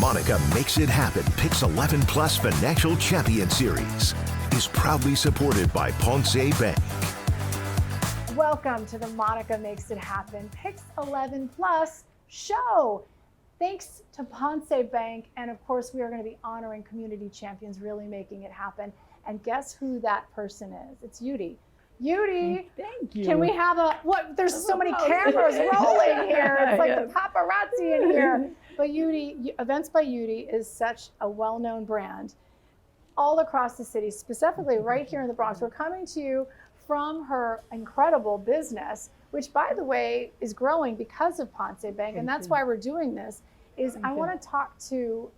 Monica Makes It Happen Picks 11 Plus Financial Champion Series is proudly supported by Ponce Bank. Welcome to the Monica Makes It Happen Picks 11 Plus show. Thanks to Ponce Bank, and of course we are going to be honoring community champions, really making it happen. And guess who that person is? It's Yudy. Yudy, thank you. Can we have a, what, there's so many cameras rolling here. It's like the paparazzi in here. But Yudy, Events by Yudy is such a well-known brand all across the city, specifically right here in the Bronx. We're coming to you from her incredible business, which by the way is growing because of Ponce Bank. And that's why we're doing this, is I want to talk to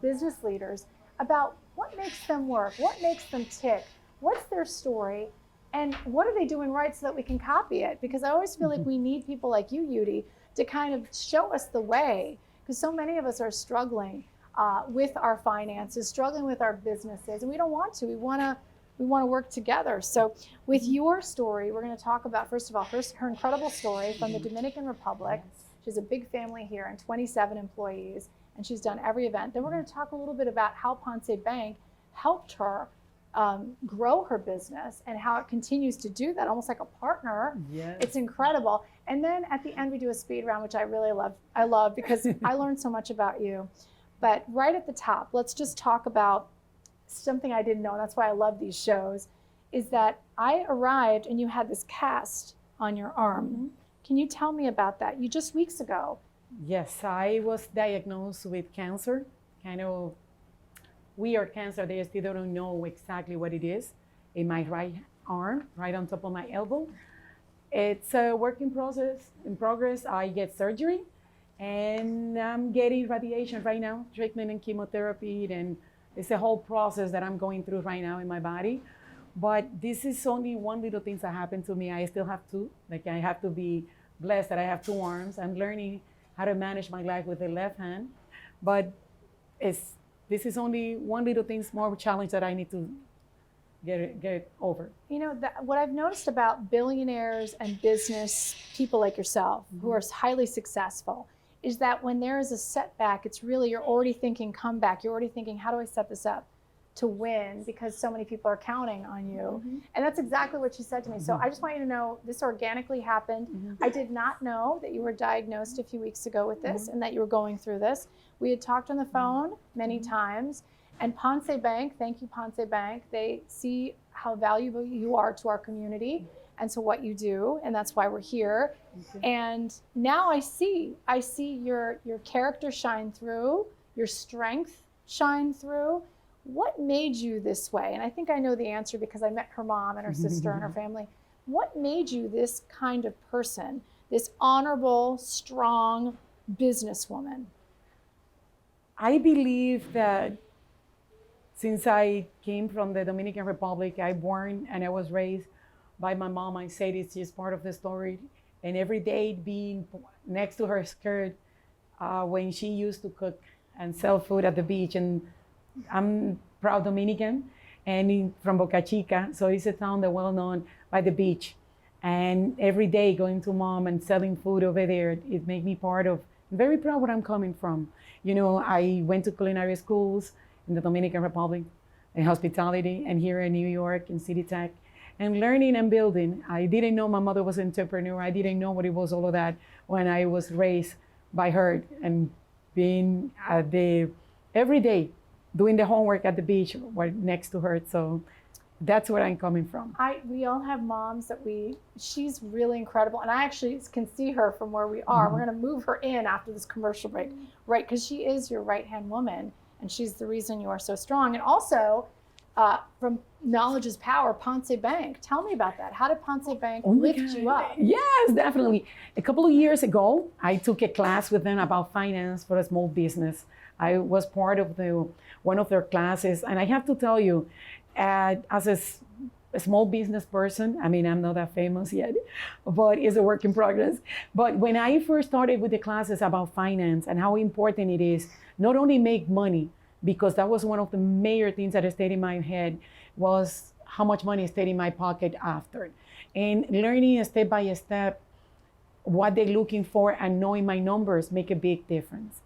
business leaders about what makes them work, what makes them tick, what's their story, and what are they doing right so that we can copy it? Because I always feel like we need people like you, Yudy, to kind of show us the way, because so many of us are struggling with our finances, struggling with our businesses, and we don't want to. We want to work together. So with your story, we're going to talk about, first of all, her incredible story from the Dominican Republic. She has a big family here and 27 employees, and she's done every event. Then we're going to talk a little bit about how Ponce Bank helped her grow her business and how it continues to do that, almost like a partner. Yes. It's incredible. And then at the end, we do a speed round, which I really love. I love because I learned so much about you. But right at the top, let's just talk about something I didn't know, and that's why I love these shows, is that I arrived and you had this cast on your arm. Mm-hmm. Can you tell me about that? You just weeks ago. Yes, I was diagnosed with cancer, kind of weird cancer. They still don't know exactly what it is, in my right arm, right on top of my elbow. It's a work in progress. I get surgery, and I'm getting radiation right now, treatment and chemotherapy, and it's a whole process that I'm going through right now in my body. But this is only one little thing that happened to me. I still have two. Like, I have to be blessed that I have two arms. I'm learning how to manage my life with the left hand. But this is only one little thing, more challenge that I need to get over. You know, what I've noticed about billionaires and business people like yourself, mm-hmm. who are highly successful, is that when there is a setback, it's really, you're already thinking comeback. You're already thinking, how do I set this up to win? Because so many people are counting on you. Mm-hmm. And that's exactly what she said to me. Mm-hmm. So I just want you to know, this organically happened. Mm-hmm. I did not know that you were diagnosed a few weeks ago with this, mm-hmm. and that you were going through this. We had talked on the phone many mm-hmm. times. And Ponce Bank, thank you, Ponce Bank, they see how valuable you are to our community and to what you do, and that's why we're here. And now I see your character shine through, your strength shine through. What made you this way? And I think I know the answer because I met her mom and her sister and her family. What made you this kind of person, this honorable, strong businesswoman? I believe that since I came from the Dominican Republic, I born and I was raised by my mom. I say it's just part of the story. And every day being next to her skirt when she used to cook and sell food at the beach. And I'm proud Dominican and from Boca Chica. So it's a town that's well known by the beach. And every day going to mom and selling food over there, it made me part of, very proud where I'm coming from. You know, I went to culinary schools in the Dominican Republic, in hospitality, and here in New York, in City Tech, and learning and building. I didn't know my mother was an entrepreneur. I didn't know what it was, all of that, when I was raised by her and being every day doing the homework at the beach right next to her. So that's where I'm coming from. We all have moms that she's really incredible. And I actually can see her from where we are. Mm-hmm. We're gonna move her in after this commercial break, right? Because she is your right-hand woman. And she's the reason you are so strong. And also, from Knowledge is Power, Ponce Bank. Tell me about that. How did Ponce Bank lift you up? Yes, definitely. A couple of years ago, I took a class with them about finance for a small business. I was part of one of their classes. And I have to tell you, as a small business person, I mean, I'm not that famous yet, but it's a work in progress. But when I first started with the classes about finance and how important it is, not only make money, because that was one of the major things that stayed in my head, was how much money stayed in my pocket after. And learning step by step what they're looking for and knowing my numbers make a big difference.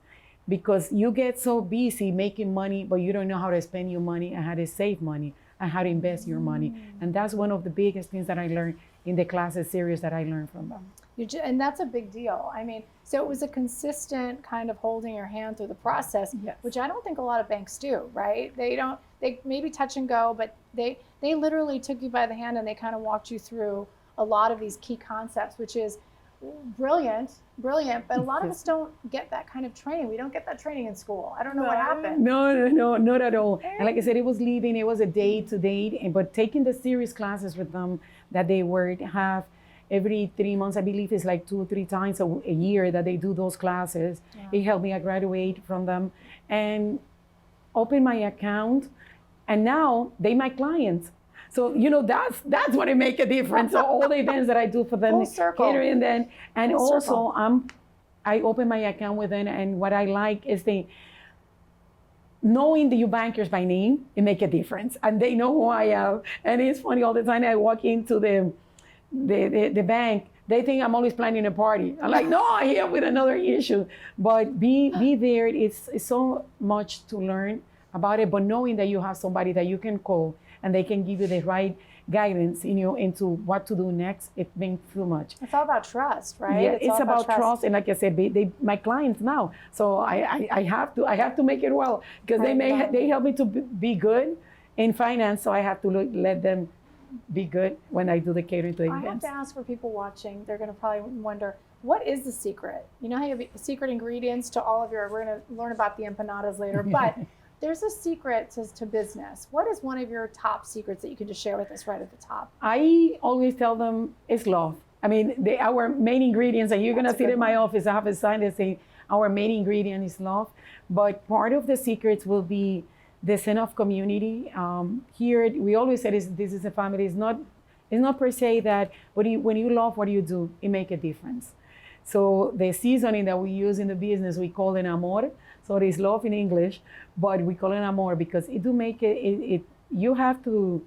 because you get so busy making money, but you don't know how to spend your money and how to save money and how to invest your money. And that's one of the biggest things that I learned in the classes series that I learned from them. And that's a big deal. I mean, so it was a consistent kind of holding your hand through the process, Yes. which I don't think a lot of banks do, right? They maybe touch and go, but they literally took you by the hand and they kind of walked you through a lot of these key concepts, which is brilliant, but a lot of us don't get that kind of training. We don't get that training in school. I don't know what happened. No, not at all. And like I said, it was leaving, it was a day to day, but taking the series classes with them that they would have every 3 months, I believe it's like 2 or 3 times a year that they do those classes. It helped me graduate from them and open my account. And now they my clients. So, that's what it make a difference. So all the events that I do for them, Full circle. catering them, and Full also circle. I open my account with them, and what I like is knowing the bankers by name, it make a difference. And they know who I am. And it's funny, all the time I walk into the bank, they think I'm always planning a party. I'm like, no, I'm here with another issue. But be there, it's so much to learn about it, but knowing that you have somebody that you can call and they can give you the right guidance, into what to do next, it means too much. It's all about trust, right? Yeah, it's about trust. And like I said, they my clients now. So I have to make it well, because they help me to be good in finance. So I have to let them be good when I do the catering to the I have events. to ask for people watching, they're going to probably wonder, what is the secret? You know how you have secret ingredients to all of we're going to learn about the empanadas later, but there's a secret to business. What is one of your top secrets that you can just share with us right at the top? I always tell them it's love. I mean, our main ingredients, and you're going to see it in my office, I have a sign that says our main ingredient is love. But part of the secrets will be the sense of community. Here, we always say this is a family. It's not per se that when you love what you do, it makes a difference. So the seasoning that we use in the business, we call it amor. So it is love in English, but we call it amor because it do make it. You have to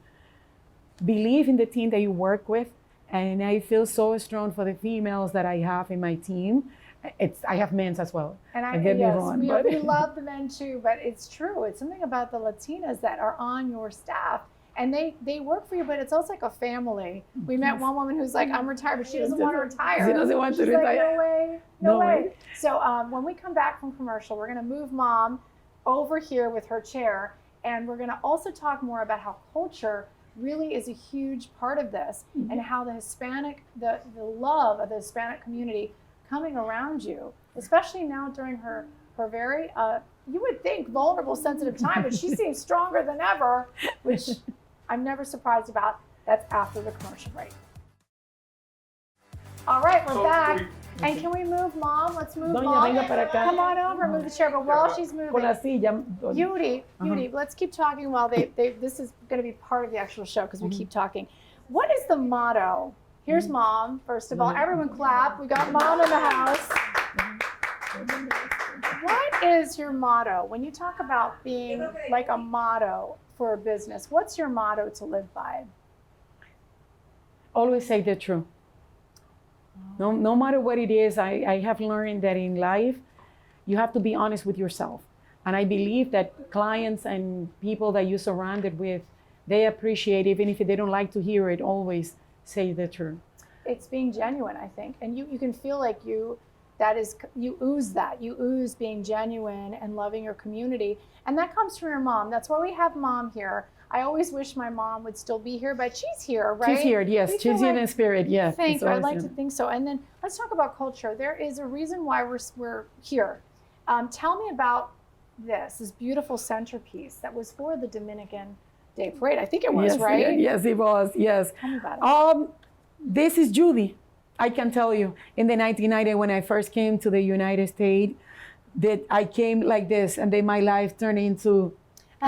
believe in the team that you work with, and I feel so strong for the females that I have in my team. I have men's as well. And we love the men too, but it's true. It's something about the Latinas that are on your staff, and they work for you, but it's also like a family. We met one woman who's like, I'm retired, but she doesn't want to retire. She doesn't want to She's retire. Like, no way. So when we come back from commercial, we're going to move Mom over here with her chair, and we're going to also talk more about how culture really is a huge part of this, and how the love of the Hispanic community coming around you, especially now during her very, you would think, vulnerable, sensitive time, but she seems stronger than ever, which I'm never surprised about. That's after the commercial break. All right, we're back. And can we move Mom? Let's move Mom. Come on over, move the chair. But while she's moving, Yudy, let's keep talking while this is going to be part of the actual show because we keep talking. What is the motto? Here's Mom, first of all. Everyone clap. We got Mom in the house. What is your motto? When you talk about being like a motto for a business, what's your motto to live by? Always say the truth. No matter what it is, I have learned that in life, you have to be honest with yourself. And I believe that clients and people that you're surrounded with, they appreciate, even if they don't like to hear it, always say the truth. It's being genuine, I think. And you can feel like you ooze being genuine and loving your community. And that comes from your mom. That's why we have Mom here. I always wish my mom would still be here, but she's here, right? She's here, yes. She's here in spirit, yes. Thank you. I'd like to think so. And then let's talk about culture. There is a reason why we're here. Tell me about this beautiful centerpiece that was for the Dominican Day Parade. I think it was, right? Yes, it was, yes. Tell me about it. This is Yudy. I can tell you, in the 1990, when I first came to the United States, that I came like this, and then my life turned into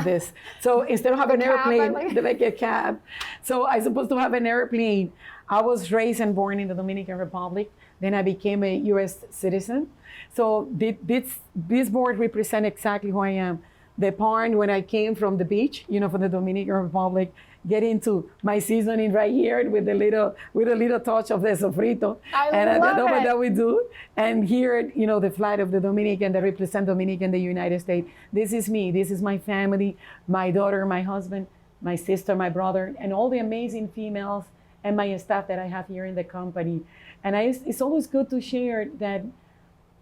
this. So instead of having an airplane, like a cab. So I supposed to have an airplane. I was raised and born in the Dominican Republic. Then I became a U.S. citizen. So this board represents exactly who I am. the pond when I came from the beach, from the Dominican Republic, get into my seasoning right here with a little touch of the sofrito. I love it. That we do. And here, the flag of the Dominican that represent Dominican, the United States. This is me. This is my family, my daughter, my husband, my sister, my brother, and all the amazing females and my staff that I have here in the company. And it's always good to share that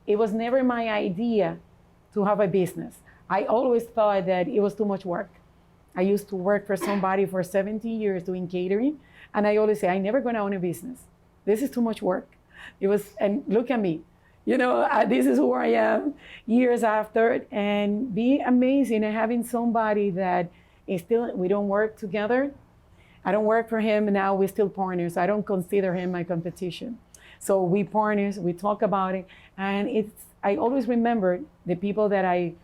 it was never my idea to have a business. I always thought that it was too much work. I used to work for somebody for 17 years doing catering. And I always say, I'm never going to own a business. This is too much work. And look at me. This is who I am years after. And be amazing and having somebody that is still, we don't work together. I don't work for him. Now we're still partners. I don't consider him my competition. So we partners, we talk about it. And I always remember the people that I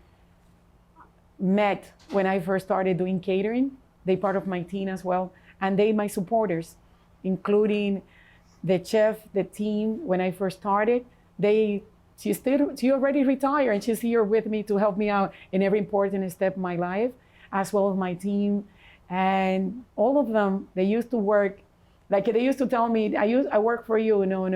met when I first started doing catering. They part of my team as well. And they my supporters, including the chef, the team. When I first started, she already retired and she's here with me to help me out in every important step of my life, as well as my team. And all of them, they used to work, like they used to tell me, I work for you. No,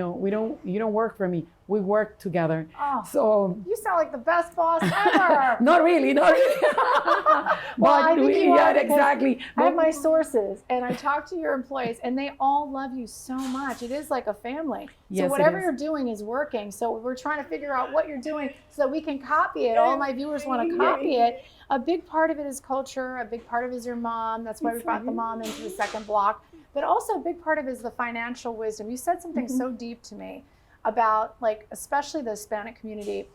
you don't work for me. We work together. Oh, so you sound like the best boss ever. Not really. Well, I think you are, exactly. I have my sources, and I talk to your employees, and they all love you so much. It is like a family. Yes, so whatever you're doing is working. So we're trying to figure out what you're doing so that we can copy it. All my viewers want to copy it. A big part of it is culture. A big part of it is your mom. That's why we brought the mom into the second block. But also a big part of it is the financial wisdom. You said something so deep to me about, like, especially the Hispanic community.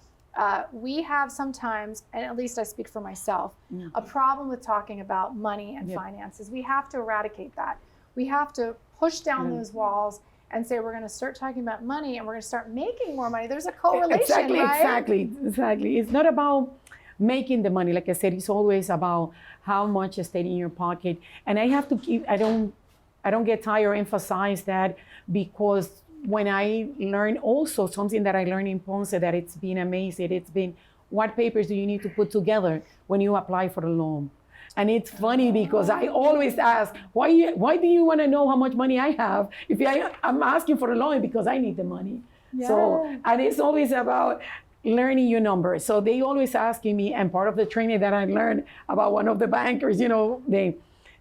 We have sometimes, and at least I speak for myself, a problem with talking about money and finances. We have to eradicate that. We have to push down those walls and say we're going to start talking about money and we're going to start making more money. There's a correlation, right? Exactly. It's not about making the money. Like I said, it's always about how much is staying in your pocket. And I have to keep, I don't get tired or emphasize that, because when I learn also something that I learned in Ponce, that it's been amazing. It's been, what papers do you need to put together when you apply for a loan? And it's funny because I always ask, why do you want to know how much money I have? If I'm asking for a loan because I need the money. Yeah. So, and it's always about learning your numbers. So they always asking me, and part of the training that I learned about one of the bankers, the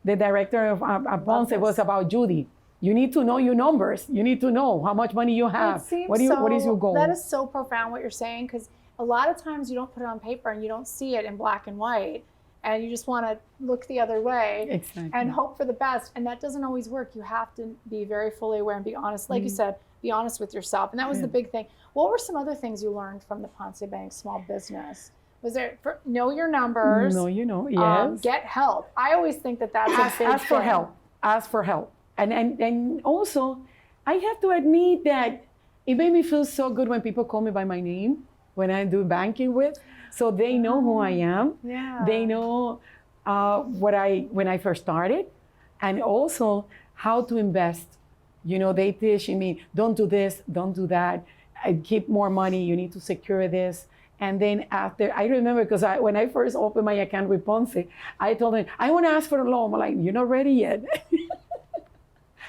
director of Ponce was about Yudy. You need to know your numbers. You need to know how much money you have. What is your goal? That is so profound what you're saying, because a lot of times you don't put it on paper and you don't see it in black and white, and you just want to look the other way and hope for the best. And that doesn't always work. You have to be very fully aware and be honest. Like you said, be honest with yourself. And that was the big thing. What were some other things you learned from the Ponce Bank Small Business? Was there, know your numbers? Yes. Get help. I always think that's a big thing. Ask for help. And also, I have to admit that it made me feel so good when people call me by my name when I do banking with. So they know who I am. Yeah. They know when I first started, and also how to invest. They teach me, don't do this, don't do that. Keep more money. You need to secure this. And then after, I remember, because when I first opened my account with Ponce, I told them, I want to ask for a loan. I'm like, you're not ready yet.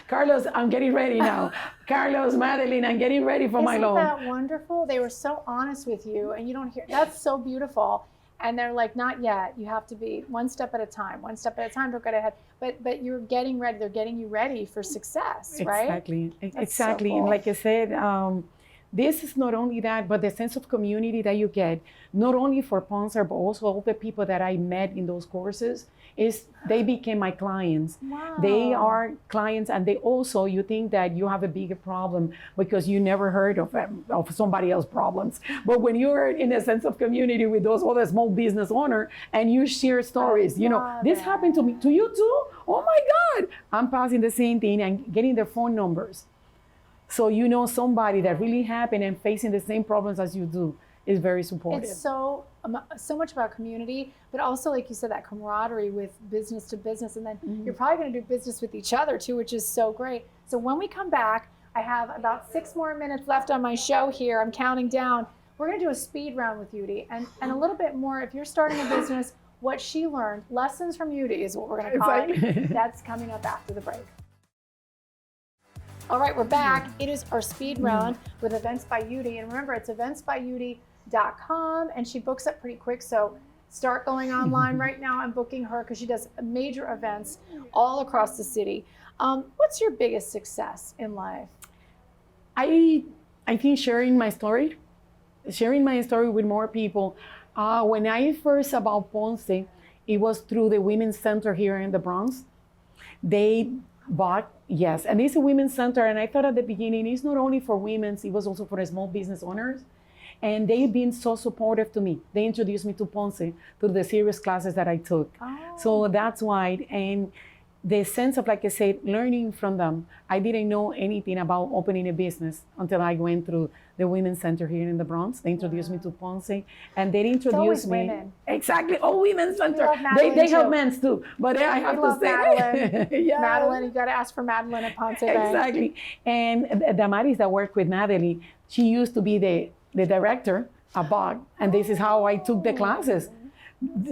Carlos, I'm getting ready now. Carlos, Madeline, I'm getting ready for my loan. Isn't that wonderful? They were so honest with you, and you don't hear, that's so beautiful. And they're like, not yet. You have to be one step at a time. Don't get ahead. But you're getting ready. They're getting you ready for success, right? Exactly. So cool. And like I said, this is not only that, but the sense of community that you get, not only for Ponce, but also all the people that I met in those courses, they became my clients. Wow. They are clients, and they also, you think that you have a bigger problem because you never heard of somebody else's problems. But when you're in a sense of community with those other small business owners and you share stories, this happened to me, to you too? Oh my God. I'm passing the same thing and getting their phone numbers. So somebody that really happened and facing the same problems as you do is very supportive. It's so much about community, but also, like you said, that camaraderie with business to business. And then you're probably going to do business with each other too, which is so great. So when we come back, I have about 6 more minutes left on my show here. I'm counting down. We're going to do a speed round with Yudy and a little bit more. If you're starting a business, what she learned, lessons from Yudy is what we're going to call it. That's coming up after the break. All right, we're back. It is our speed round with Events by Yudy. And remember, it's eventsbyudy.com, and she books up pretty quick. So start going online right now and booking her, because she does major events all across the city. What's your biggest success in life? I think sharing my story with more people. When I first about Ponce, it was through the Women's Center here in the Bronx. They bought, yes, and it's a women's center. And I thought at the beginning, it's not only for women, it was also for small business owners. And they've been so supportive to me. They introduced me to Ponce through the serious classes that I took. Oh. So that's why. And the sense of, like I said, learning from them. I didn't know anything about opening a business until I went through the Women's Center here in the Bronx. They introduced me to Ponce, and they introduced me. Women. Exactly. Oh, Women's Center. They have men's too, but I have to say. Madeline. Yes. Madeline, you got to ask for Madeline at Ponce. Exactly. And Damaris that worked with Natalie, she used to be the director at BOG, and this is how I took the classes.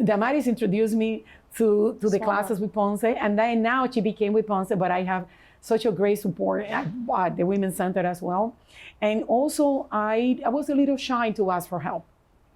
Damaris introduced me to the classes with Ponce, and then now she became with Ponce, but I have such a great support at the Women's Center as well. And also, I was a little shy to ask for help.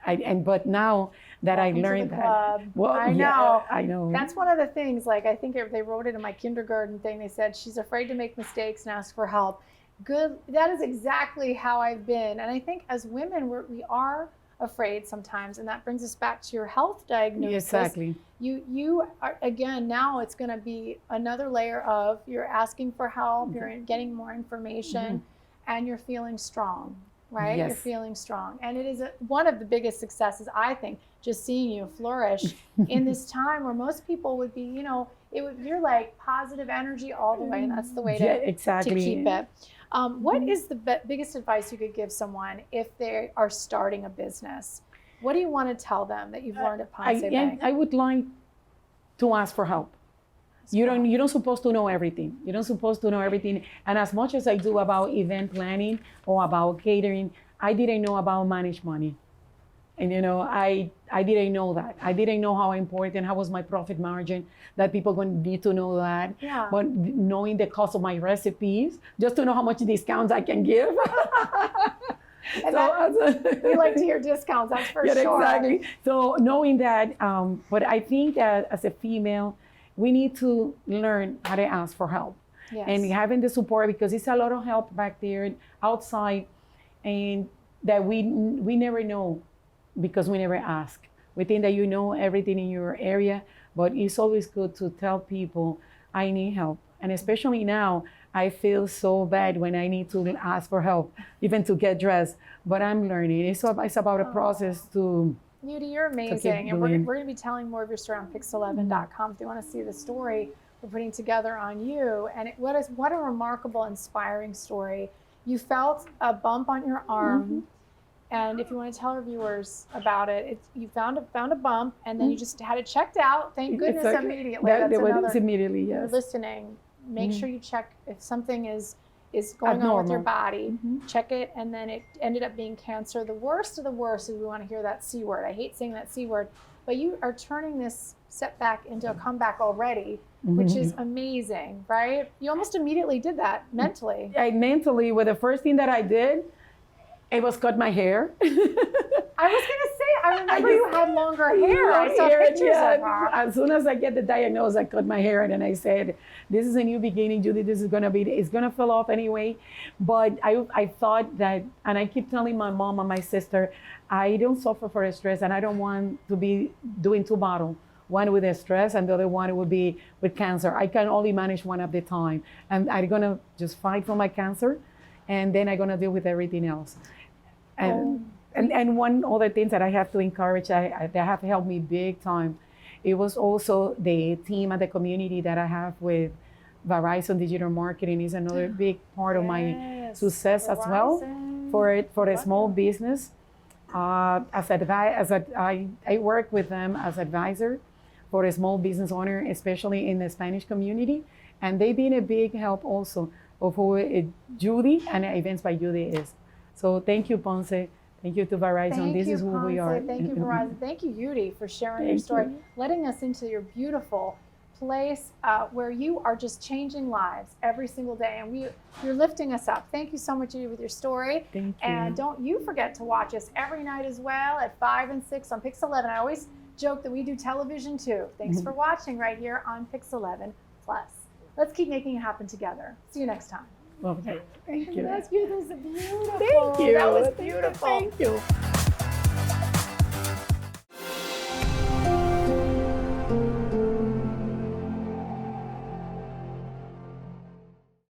But now that I learned that. Well, I know. Yeah, I know. That's one of the things, like, I think they wrote it in my kindergarten thing. They said, she's afraid to make mistakes and ask for help. Good. That is exactly how I've been. And I think as women, we are afraid sometimes, and that brings us back to your health diagnosis. Exactly. You are, again, now it's going to be another layer of you're asking for help, you're getting more information, and you're feeling strong, right? Yes. You're feeling strong. And it is one of the biggest successes, I think, just seeing you flourish in this time where most people would be, you're like positive energy all the way, and that's the way to keep it. What is the biggest advice you could give someone if they are starting a business? What do you want to tell them that you've learned at Ponce Bank? I would like to ask for help. You're not supposed to know everything. You're not supposed to know everything. And as much as I do about event planning or about catering, I didn't know about managed money. And I didn't know that. I didn't know how important, how was my profit margin, that people going to need to know that. Yeah. But knowing the cost of my recipes, just to know how much discounts I can give. We like to hear discounts, that's for sure. Exactly. So knowing that, but I think that as a female, we need to learn how to ask for help. Yes. And having the support, because it's a lot of help back there outside, and that we never know because we never ask. We think that you know everything in your area, but it's always good to tell people, I need help. And especially now, I feel so bad when I need to ask for help, even to get dressed. But I'm learning. It's about a process to. Yudy, you're amazing. And we're going to be telling more of your story on pix11.com if you want to see the story we're putting together on you. And what a remarkable, inspiring story. You felt a bump on your arm. And if you want to tell our viewers about it, you found a bump, and then you just had it checked out. Thank goodness immediately. Immediately, yes. You're listening. Make sure you check if something is going on with your body. Check it, and then it ended up being cancer. The worst of the worst is we want to hear that C word. I hate saying that C word, but you are turning this setback into a comeback already, which is amazing, right? You almost immediately did that mentally. Mentally, the first thing that I did, it was cut my hair. I was going to say, I remember you had longer hair. I saw pictures of her. As soon as I get the diagnosis, I cut my hair, and then I said, this is a new beginning, Judy. This is it's going to fall off anyway. But I thought that, and I keep telling my mom and my sister, I don't suffer for stress, and I don't want to be doing two bottles. One with the stress, and the other one would be with cancer. I can only manage one at a time. And I'm going to just fight for my cancer, and then I'm going to deal with everything else. And one other thing that I have to encourage, that have helped me big time, it was also the team and the community that I have with Verizon Digital Marketing is another big part of my success as well for a small business. I work with them as advisor for a small business owner, especially in the Spanish community, and they've been a big help also of who Judy and Events by Yudy is. So thank you, Ponce. Thank you to Verizon. This is who we are. Thank you, Verizon. Thank you, Yudy, for sharing your story, letting us into your beautiful place where you are just changing lives every single day, and you're lifting us up. Thank you so much, Yudy, with your story. Thank you. And don't you forget to watch us every night as well at 5 and 6 on Pix 11. I always joke that we do television too. Thanks for watching right here on Pix 11 Plus. Let's keep making it happen together. See you next time. Okay. Thank you. That's beautiful. That was beautiful. Thank you. That was beautiful. Thank you.